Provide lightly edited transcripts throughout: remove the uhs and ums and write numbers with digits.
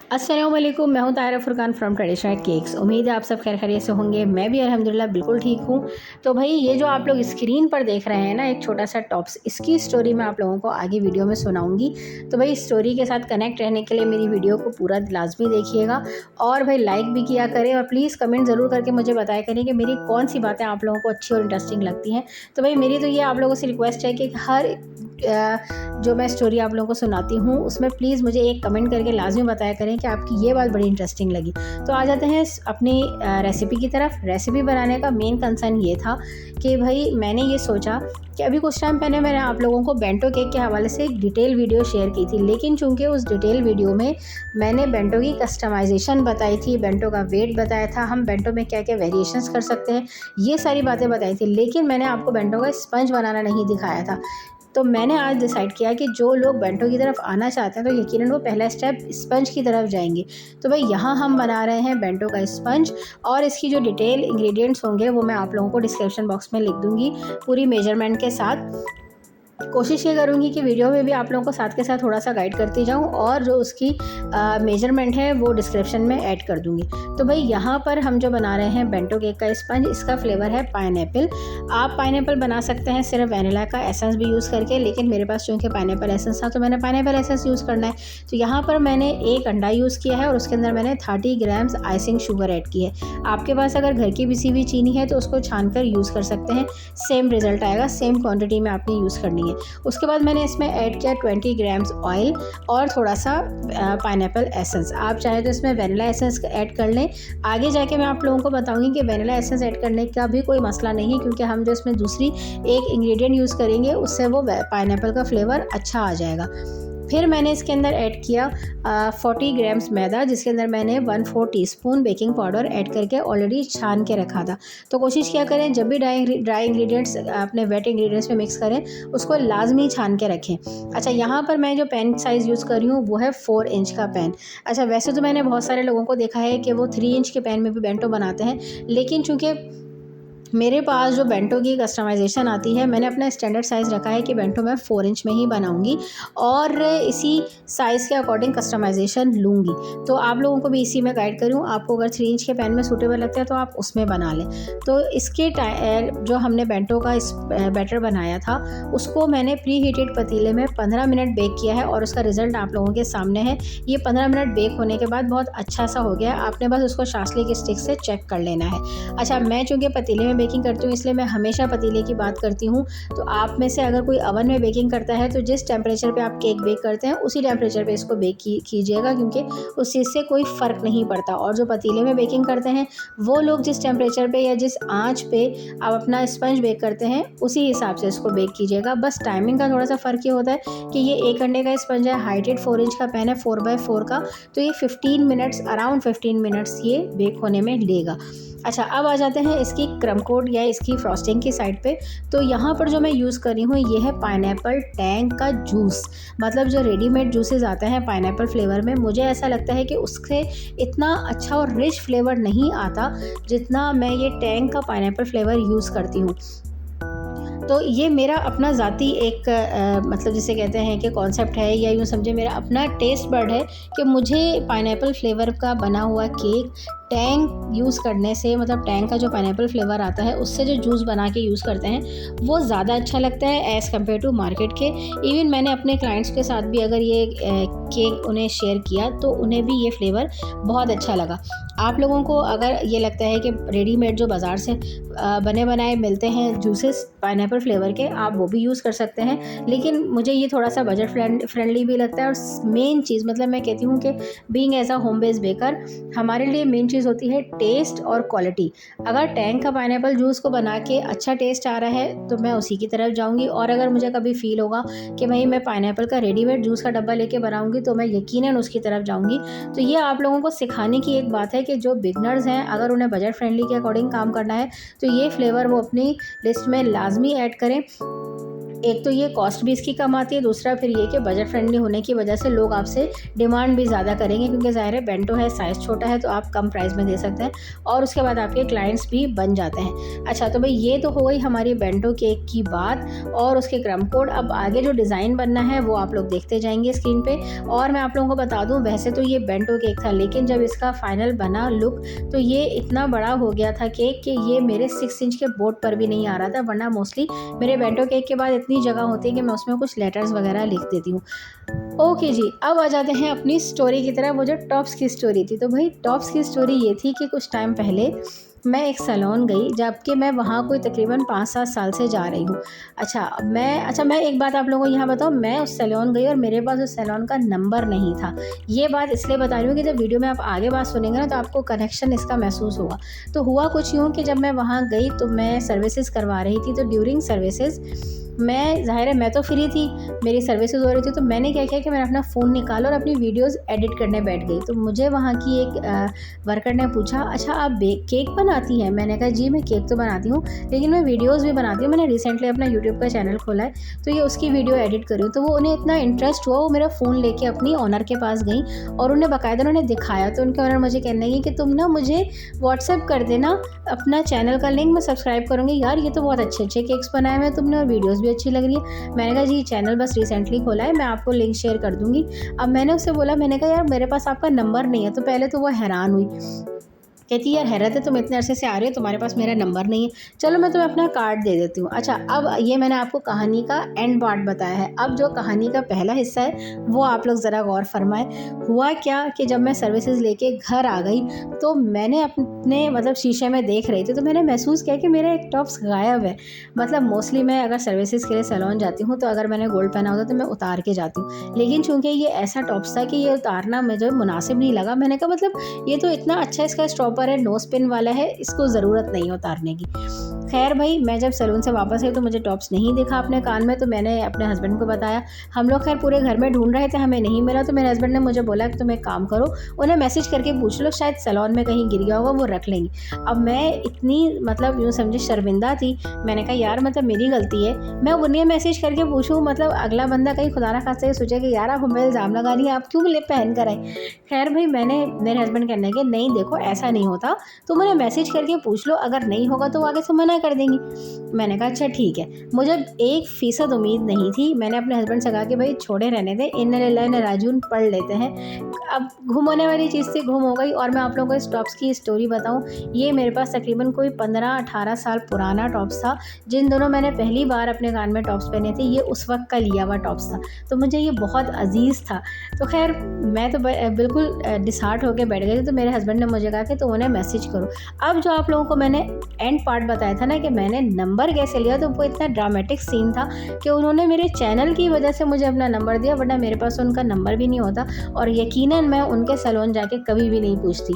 अस्सलामुअलैकुम, मैं हूं Tahira Furqan from traditional cakes. उम्मीद है आप सब खैर खैरियत से होंगे। मैं भी अल्हम्दुलिल्लाह बिल्कुल ठीक हूं। तो भाई ये जो आप लोग स्क्रीन पर देख रहे हैं ना, एक छोटा सा टॉप्स, इसकी स्टोरी मैं आप लोगों को आगे वीडियो में सुनाऊंगी। तो भाई स्टोरी के साथ कनेक्ट रहने के लिए मेरी वीडियो को पूरा लाजमी देखिएगा और भाई लाइक भी किया करें और प्लीज़ कमेंट ज़रूर करके मुझे बताया करें कि मेरी कौन सी बातें आप लोगों को अच्छी और इंटरेस्टिंग लगती हैं। तो भाई मेरी तो ये आप लोगों से रिक्वेस्ट है कि हर जो मैं स्टोरी आप लोगों को सुनाती हूँ उसमें प्लीज़ मुझे एक कमेंट करके लाजमी बताया करें कि आपकी ये बात बड़ी इंटरेस्टिंग लगी। तो आ जाते हैं अपनी रेसिपी की तरफ। रेसिपी बनाने का मेन कंसर्न ये था कि भाई मैंने ये सोचा कि अभी कुछ टाइम पहले मैंने आप लोगों को बेंटो केक के हवाले से एक डिटेल वीडियो शेयर की थी, लेकिन चूंकि उस डिटेल वीडियो में मैंने बेंटो की कस्टमाइजेशन बताई थी, बेंटो का वेट बताया था, हम बेंटो में क्या क्या वेरिएशंस कर सकते हैं, ये सारी बातें बताई थी, लेकिन मैंने आपको बेंटो का स्पंज बनाना नहीं दिखाया था। तो मैंने आज डिसाइड किया कि जो लोग बेंटो की तरफ आना चाहते हैं तो यकीनन वो पहला स्टेप स्पंज की तरफ जाएंगे। तो भाई यहाँ हम बना रहे हैं बेंटो का स्पंज और इसकी जो डिटेल इंग्रेडिएंट्स होंगे वो मैं आप लोगों को डिस्क्रिप्शन बॉक्स में लिख दूंगी पूरी मेजरमेंट के साथ। कोशिश ये करूँगी कि वीडियो में भी आप लोगों को साथ के साथ थोड़ा सा गाइड करती जाऊँ और जो उसकी मेजरमेंट है वो डिस्क्रिप्शन में ऐड कर दूँगी। तो भाई यहाँ पर हम जो बना रहे हैं बेंटो केक का स्पंज, इसका फ्लेवर है पाइनएप्पल। आप पाइनएप्पल बना सकते हैं सिर्फ वैनिला का एसेंस भी यूज़ करके, लेकिन मेरे पास चूँकि पाइनएप्पल एसेंस था तो मैंने पाइनएप्पल एसेंस यूज़ करना है। तो यहाँ पर मैंने एक अंडा यूज़ किया है और उसके अंदर मैंने 30 ग्राम्स आइसिंग शुगर ऐड की है। आपके पास अगर घर की पिसी हुई चीनी है तो उसको छान कर यूज़ कर सकते हैं, सेम रिजल्ट आएगा, सेम क्वान्टिटी में आपने यूज़ करनी है। उसके बाद मैंने इसमें ऐड किया 20 ग्राम्स ऑयल और थोड़ा सा पाइनएप्पल एसेंस। आप चाहे तो इसमें वैनिला एसेंस ऐड कर लें। आगे जाके मैं आप लोगों को बताऊंगी कि वैनिला एसेंस ऐड करने का भी कोई मसला नहीं है, क्योंकि हम जो इसमें दूसरी एक इंग्रेडिएंट यूज़ करेंगे उससे वो पाइनएप्पल का फ्लेवर अच्छा आ जाएगा। फिर मैंने इसके अंदर ऐड किया 40 ग्राम्स मैदा, जिसके अंदर मैंने 1/4 टीस्पून बेकिंग पाउडर ऐड करके ऑलरेडी छान के रखा था। तो कोशिश क्या करें जब भी ड्राई इंग्रेडिएंट्स अपने वेट इंग्रेडिएंट्स में मिक्स करें उसको लाजमी छान के रखें। अच्छा, यहाँ पर मैं जो पैन साइज़ यूज़ कर रही हूँ वो है 4 इंच का पैन। अच्छा, वैसे तो मैंने बहुत सारे लोगों को देखा है कि वो 3 इंच के पैन में भी बेंटो बनाते हैं, लेकिन चूँकि मेरे पास जो बेंटो की कस्टमाइज़ेशन आती है, मैंने अपना स्टैंडर्ड साइज़ रखा है कि बेंटो मैं 4 इंच में ही बनाऊंगी और इसी साइज़ के अकॉर्डिंग कस्टमाइज़ेशन लूँगी। तो आप लोगों को भी इसी में गाइड करूँ, आपको अगर 3 इंच के पैन में सूटेबल लगता है तो आप उसमें बना लें। तो इसके जो हमने बेंटो का बैटर बनाया था उसको मैंने प्री हीटेड पतीले में 15 मिनट बेक किया है और उसका रिज़ल्ट आप लोगों के सामने है। ये 15 मिनट बेक होने के बाद बहुत अच्छा सा हो गया है, आपने बस उसको शासली की स्टिक से चेक कर लेना है। अच्छा, मैं चूँकि पतीले में बेकिंग करती हूँ इसलिए मैं हमेशा पतीले की बात करती हूँ। तो आप में से अगर कोई ओवन में बेकिंग करता है तो जिस टेम्परेचर पे आप केक बेक करते हैं उसी टेम्परेचर पे इसको बेक कीजिएगा, क्योंकि उस चीज़ से कोई फ़र्क नहीं पड़ता। और जो पतीले में बेकिंग करते हैं वो लोग जिस टेम्परेचर पे या जिस आँच पे आप अपना स्पंज बेक करते हैं उसी हिसाब से इसको बेक कीजिएगा। बस टाइमिंग का थोड़ा सा फ़र्क ये होता है कि ये 1 अंडे का स्पंज है, हाइटेड 4 इंच का पैन है 4x4 का, तो ये 15 मिनट्स, अराउंड 15 मिनट्स ये बेक होने में लेगा। अच्छा, अब आ जाते हैं इसकी क्रम कोट या इसकी फ्रॉस्टिंग की साइड पे। तो यहाँ पर जो मैं यूज़ कर रही हूँ ये है पाइनएप्पल टैंग का जूस। मतलब जो रेडीमेड जूसेस आते हैं पाइनएप्पल फ्लेवर में, मुझे ऐसा लगता है कि उससे इतना अच्छा और रिच फ्लेवर नहीं आता जितना मैं ये टैंग का पाइनएप्पल फ्लेवर यूज़ करती हूँ। तो ये मेरा अपना ज़ाती एक मतलब जिसे कहते हैं कि कॉन्सेप्ट है, या यूँ समझे मेरा अपना टेस्ट बड है कि मुझे पाइनएप्पल फ्लेवर का बना हुआ केक टैंग यूज़ करने से, मतलब टैंग का जो पाइनएप्पल फ्लेवर आता है उससे जो जूस बना के यूज़ करते हैं वो ज़्यादा अच्छा लगता है एज़ कम्पेयर टू मार्केट के। इवन मैंने अपने क्लाइंट्स के साथ भी अगर ये केक उन्हें शेयर किया तो उन्हें भी ये फ्लेवर बहुत अच्छा लगा। आप लोगों को अगर ये लगता है कि रेडीमेड जो बाज़ार से बने बनाए मिलते हैं जूसेस पाइनएप्पल फ्लेवर के, आप वो भी यूज़ कर सकते हैं, लेकिन मुझे ये थोड़ा सा बजट फ्रेंडली भी लगता है। और मेन चीज़, मतलब मैं कहती हूँ कि being as a home based baker हमारे लिए मेन चीज़ होती है टेस्ट और क्वालिटी। अगर टैंग का पाइनएप्पल जूस को बना के अच्छा टेस्ट आ रहा है तो मैं उसी की तरफ जाऊँगी, और अगर मुझे कभी फील होगा कि भाई मैं पाइनएप्पल का रेडीमेड जूस का डब्बा लेके बनाऊँगी तो मैं यकीनन उसकी तरफ जाऊँगी। तो ये आप लोगों को सिखाने की एक बात है कि जो बिगनर्स हैं अगर उन्हें बजट फ्रेंडली के अकॉर्डिंग काम करना है तो ये फ्लेवर वो अपनी लिस्ट में लाजमी ऐड करें। एक तो ये कॉस्ट भी इसकी कम आती है, दूसरा फिर ये कि बजट फ्रेंडली होने की वजह से लोग आपसे डिमांड भी ज़्यादा करेंगे, क्योंकि ज़ाहिर है बेंटो है, साइज़ छोटा है, तो आप कम प्राइस में दे सकते हैं और उसके बाद आपके क्लाइंट्स भी बन जाते हैं। अच्छा, तो भाई ये तो हो गई हमारी बेंटो केक की बात और उसके क्रम कोड। अब आगे जो डिज़ाइन बनना है वो आप लोग देखते जाएंगे स्क्रीन पे। और मैं आप लोगों को बता दूं, वैसे तो ये बेंटो केक था, लेकिन जब इसका फाइनल बना लुक तो ये इतना बड़ा हो गया था केक कि ये मेरे 6 इंच के बोर्ड पर भी नहीं आ रहा था। वरना मोस्टली मेरे बेंटो केक के बाद इतनी जगह होती है कि मैं उसमें कुछ लेटर्स वगैरह लिख देती हूँ। ओके जी, अब आ जाते हैं अपनी स्टोरी की तरफ। वो जो टॉप्स की स्टोरी थी, तो भाई टॉप्स की स्टोरी ये थी कि कुछ टाइम पहले मैं एक सैलून गई, जबकि मैं वहाँ कोई तकरीबन 5-7 साल से जा रही हूँ। मैं एक बात आप लोगों को यहाँ बताऊँ, मैं उस सैलून गई और मेरे पास उस सैलून का नंबर नहीं था। ये बात इसलिए बता रही हूँ कि जब वीडियो में आप आगे बात सुनेंगे ना, तो आपको कनेक्शन इसका महसूस होगा। तो हुआ कुछ यूँ कि जब मैं वहाँ गई तो मैं सर्विसेज करवा रही थी, तो ड्यूरिंग सर्विसेज ज़ाहिर है मैं तो फ्री थी, मेरी सर्विसेज हो रही थी, तो मैंने क्या किया कि मैंने अपना फ़ोन निकाला और अपनी वीडियोस एडिट करने बैठ गई। तो मुझे वहाँ की एक वर्कर ने पूछा, अच्छा आप केक बनाती हैं? मैंने कहा जी मैं केक तो बनाती हूँ, लेकिन मैं वीडियोस भी बनाती हूँ। मैंने रिसेंटली अपना यूट्यूब का चैनल खोला है, तो ये उसकी वीडियो एडिट कर रही हूँ। तो वो उन्हें इतना इंटरेस्ट हुआ, वो मेरा फ़ोन लेके अपनी ऑनर के पास गई और उन्हें बाकायदा उन्होंने दिखाया। तो उनके ऑनर मुझे कहने लगी कि तुम ना मुझे व्हाट्सएप कर देना अपना चैनल का लिंक, मैं सब्सक्राइब करूँगी। यार ये तो बहुत अच्छे अच्छे केक्स बनाए हुए हैं तुमने और वीडियोज़ भी अच्छी लग रही है। मैंने कहा जी चैनल बस रिसेंटली खोला है, मैं आपको लिंक शेयर कर दूंगी। अब मैंने उससे बोला, मैंने कहा यार मेरे पास आपका नंबर नहीं है। तो पहले तो वो हैरान हुई, कहती यार हैरत है, तुम इतने अरसे से आ रहे हो, तुम्हारे पास मेरा नंबर नहीं है, चलो मैं तुम्हें अपना कार्ड दे देती हूँ। अच्छा, अब ये मैंने आपको कहानी का एंड पार्ट बताया है। अब जो कहानी का पहला हिस्सा है वो आप लोग ज़रा गौर फरमाएं। हुआ क्या कि जब मैं सर्विसेज लेके घर आ गई तो मैंने अपने मतलब शीशे में देख रही थी, तो मैंने महसूस किया कि मेरा एक टॉप्स गायब है। मतलब मोस्टली मैं अगर सर्विसेज के लिए सैलून जाती हूँ तो अगर मैंने गोल्ड पहना होता तो मैं उतार के जाती हूँ, लेकिन चूंकि ये ऐसा टॉप्स था कि ये उतारना मुझे मुनासिब नहीं लगा। मैंने कहा मतलब ये तो इतना अच्छा इसका स्टॉपर है, नो स्पिन वाला है, इसको ज़रूरत नहीं है उतारने की। खैर भाई, मैं जब सैलून से वापस आई तो मुझे टॉप्स नहीं दिखा अपने कान में। तो मैंने अपने हस्बैंड को बताया, हम लोग खैर पूरे घर में ढूंढ रहे थे, हमें नहीं मिला। तो मेरे हस्बैंड ने मुझे बोला कि तुम एक काम करो, उन्हें मैसेज करके पूछ लो, शायद सैलून में कहीं गिर गया होगा, वो रख लेंगी। अब मैं इतनी मतलब यूँ समझे शर्मिंदा थी, मैंने कहा यार मतलब मेरी गलती है, मैं उन्हें मैसेज करके पूछूँ, मतलब अगला बंदा कहीं खुदा ना खास्ता ये सोचे कि यार आप हमें इल्ज़ाम लगा रही हैं, आप क्यों ले पहन कर आए। खैर भाई, मेरे हस्बैंड कहने लगे नहीं देखो ऐसा नहीं होता, तुम उन्हें मैसेज करके पूछ लो, अगर नहीं होगा तो वो आगे से मना कर देंगी। मैंने कहा अच्छा ठीक है। मुझे 1% उम्मीद नहीं थी। मैंने अपने हस्बैंड से कहा कि भाई छोड़े रहने दे, इन्ना लिल्लाह इन्ना राजिऊन पढ़ लेते हैं। अब घूम होने वाली चीज़ थी, घूम हो गई। और मैं आप लोगों को इस टॉप्स की स्टोरी बताऊं, ये मेरे पास तकरीबन कोई 15-18 साल पुराना टॉप्स था। जिन दोनों मैंने पहली बार अपने कान में टॉप्स पहने थे, ये उस वक्त का लिया हुआ टॉप्स था, तो मुझे ये बहुत अजीज़ था। तो खैर मैं तो बिल्कुल डिसहार्ट होकर बैठ गई थी। तो मेरे हस्बैंड ने मुझे कहा कि तुम उन्हें मैसेज करो। अब जो आप लोगों को मैंने एंड पार्ट बताया था ना कि मैंने नंबर कैसे लिया, तो वो इतना ड्रामेटिक सीन था कि उन्होंने मेरे चैनल की वजह से मुझे अपना नंबर दिया, वरना मेरे पास उनका नंबर भी नहीं होता और यकीनन मैं उनके सैलून जाके कभी भी नहीं पूछती।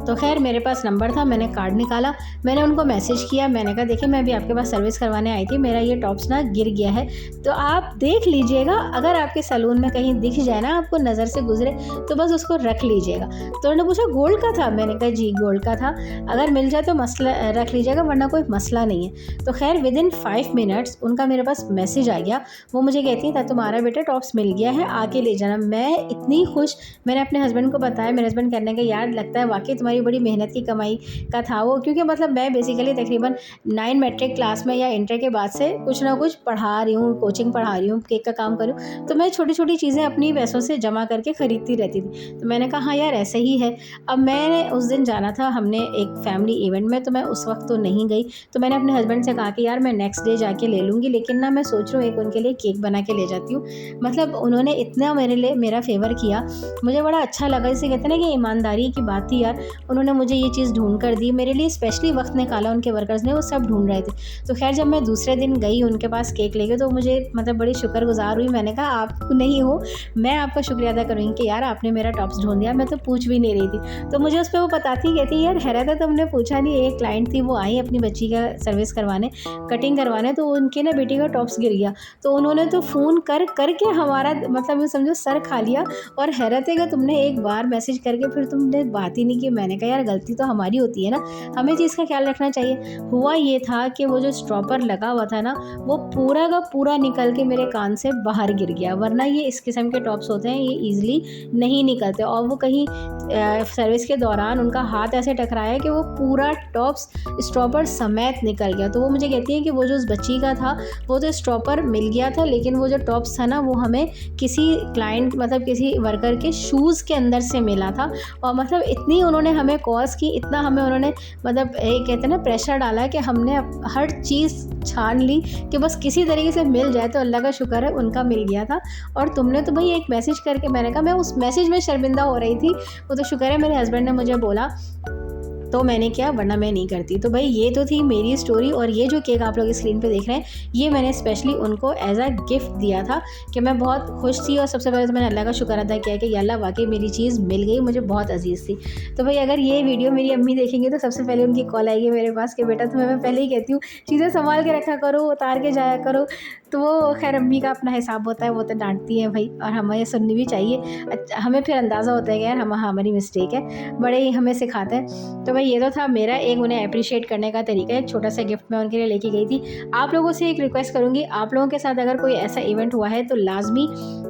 तो खैर मेरे पास नंबर था, मैंने कार्ड निकाला, मैंने उनको मैसेज किया, मैंने कहा देखिए मैं भी आपके पास सर्विस करवाने आई थी, मेरा ये टॉप्स ना गिर गया है, तो आप देख लीजिएगा, अगर आपके सैलून में कहीं दिख जाए ना, आपको नज़र से गुजरे, तो बस उसको रख लीजिएगा। तो उन्होंने पूछा गोल्ड का था? मैंने कहा जी गोल्ड का था, अगर मिल जाए तो मसला रख लीजिएगा, वरना कोई मसला नहीं है। तो खैर विदिन 5 मिनट्स उनका मेरे पास मैसेज आ गया। वो मुझे कहती है तुम्हारा बेटा टॉप्स मिल गया है, आके ले जाना। मैं इतनी खुश, मैंने अपने हस्बैंड को बताया। मेरे हस्बैंड कहने का यार लगता है वाकई तुम्हारी बड़ी मेहनत की कमाई का था वो, क्योंकि मतलब मैं बेसिकली तकरीबन 9 मैट्रिक क्लास में या इंटर के बाद से कुछ ना कुछ पढ़ा रही हूँ, कोचिंग पढ़ा रही हूँ, केक का काम कर रही हूँ, तो मैं छोटी छोटी चीज़ें अपनी पैसों से जमा करके ख़रीदती रहती थी। तो मैंने कहा हाँ यार ऐसे ही है। अब मैंने उस दिन जाना था हमने एक फैमिली इवेंट में, तो मैं उस वक्त तो नहीं गई। तो मैंने अपने हस्बैंड से कहा कि यार मैं नेक्स्ट डे जाके ले लूँगी, लेकिन ना मैं सोच रही हूँ एक उनके लिए केक बना के ले जाती हूँ। मतलब उन्होंने इतना मेरे लिए मेरा फेवर किया, मुझे बड़ा अच्छा लगा। इसे कहते हैं ना कि ईमानदारी की बात थी यार, उन्होंने मुझे ये चीज़ ढूंढ कर दी, मेरे लिए स्पेशली वक्त निकाला। उनके वर्कर्स ने, वो सब ढूंढ रहे थे। तो खैर जब मैं दूसरे दिन गई उनके पास केक लेके, तो मुझे मतलब बड़ी शुक्रगुजार हुई। मैंने कहा आप नहीं हो, मैं आपका शुक्रिया अदा करूँगी कि यार आपने मेरा टॉप्स ढूंढ दिया, मैं तो पूछ भी नहीं रही थी। तो मुझे उस पर वो बताती, कहती यार हैरत है तुमने पूछा नहीं। एक क्लाइंट थी, वो आई अपनी बच्ची का सर्विस करवाने, कटिंग करवाने, तो उनके ना बेटी का टॉप्स गिर गया। तो उन्होंने तो फ़ोन कर करके हमारा मतलब समझो सर खा लिया। और हैरत है कि तुमने एक बार मैसेज करके फिर तुमने बात ही नहीं की। मैंने मैंने कहा यार गलती तो हमारी होती है ना, हमें चीज़ का ख्याल रखना चाहिए। हुआ ये था कि वो जो स्टॉपर लगा हुआ था ना, वो पूरा का पूरा निकल के मेरे कान से बाहर गिर गया, वरना ये इस किस्म के टॉप्स होते हैं ये ईज़िली नहीं निकलते। और वो कहीं सर्विस के दौरान उनका हाथ ऐसे टकराया कि वो पूरा टॉप्स स्टॉपर समेत निकल गया। तो वो मुझे कहती हैं कि वो जो उस बच्ची का था वो तो स्टॉपर मिल गया था, लेकिन वो जो टॉप्स था ना वो हमें किसी क्लाइंट मतलब किसी वर्कर के शूज़ के अंदर से मिला था। और मतलब इतनी उन्होंने हमें कॉज की, इतना हमें उन्होंने मतलब कहते हैं ना प्रेशर डाला कि हमने हर चीज़ छान ली कि बस किसी तरीके से मिल जाए। तो अल्लाह का शुक्र है उनका मिल गया था। और तुमने तो भाई एक मैसेज करके, मैंने कहा मैं उस मैसेज में शर्मिंदा हो रही थी, वो तो शुक्र है मेरे हस्बैंड ने मुझे बोला तो मैंने किया, वरना मैं नहीं करती। तो भाई ये तो थी मेरी स्टोरी। और ये जो केक आप लोग स्क्रीन पे देख रहे हैं ये मैंने स्पेशली उनको एज अ गिफ्ट दिया था कि मैं बहुत खुश थी। और सबसे पहले तो मैंने अल्लाह का शुक्र अदा किया कि अल्लाह वाकई मेरी चीज़ मिल गई, मुझे बहुत अजीज़ थी। तो भाई अगर ये वीडियो मेरी अम्मी देखेंगे तो सबसे पहले उनकी कॉल आएगी मेरे पास कि बेटा तुम्हें मैं पहले ही कहती हूँ चीज़ें संभाल के रखा करो, उतार के जाया करो। तो वो खैर अम्मी का अपना हिसाब होता है, वो तो डांटती हैं भाई, और हमें सुननी भी चाहिए। हमें फिर अंदाज़ा होता है कि यार हमारी मिस्टेक है, बड़े ही हमें सिखाते हैं। तो भाई ये तो था मेरा एक उन्हें अप्रिशिएट करने का तरीका, एक छोटा सा गिफ्ट मैं उनके लिए लेके गई थी। आप लोगों से एक रिक्वेस्ट करूँगी, आप लोगों के साथ अगर कोई ऐसा इवेंट हुआ है तो लाजमी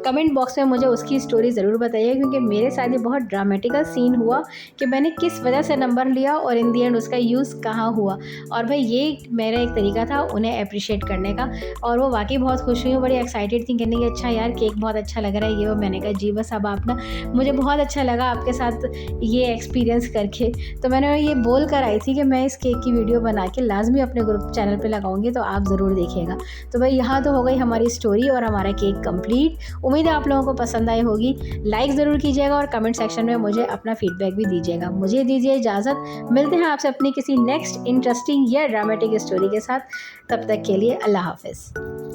कमेंट बॉक्स में मुझे उसकी स्टोरी ज़रूर बताइए, क्योंकि मेरे साथ ये बहुत ड्रामेटिकल सीन हुआ कि मैंने किस वजह से नंबर लिया और इन दी एंड उसका यूज़ कहाँ हुआ। और भाई ये मेरा एक तरीका था उन्हें अप्रिशिएट करने का, और वो वाकई बहुत खुश हुई, बड़ी एक्साइटेड थी कहने की अच्छा यार केक बहुत अच्छा लग रहा है ये वो। मैंने कहा जी बस अब आप ना, मुझे बहुत अच्छा लगा आपके साथ ये एक्सपीरियंस करके। तो मैंने ये बोल कर आई थी कि मैं इस केक की वीडियो बना के लाजमी अपने ग्रुप चैनल पे लगाऊंगी, तो आप ज़रूर देखिएगा। तो भाई यहाँ तो हो गई हमारी स्टोरी और हमारा केक कंप्लीट। उम्मीद है आप लोगों को पसंद आई होगी। लाइक ज़रूर कीजिएगा और कमेंट सेक्शन में मुझे अपना फीडबैक भी दीजिएगा। मुझे दीजिए इजाज़त, मिलते हैं आपसे अपनी किसी नेक्स्ट इंटरेस्टिंग या ड्रामेटिक स्टोरी के साथ। तब तक के लिए अल्लाह हाफ़िज़।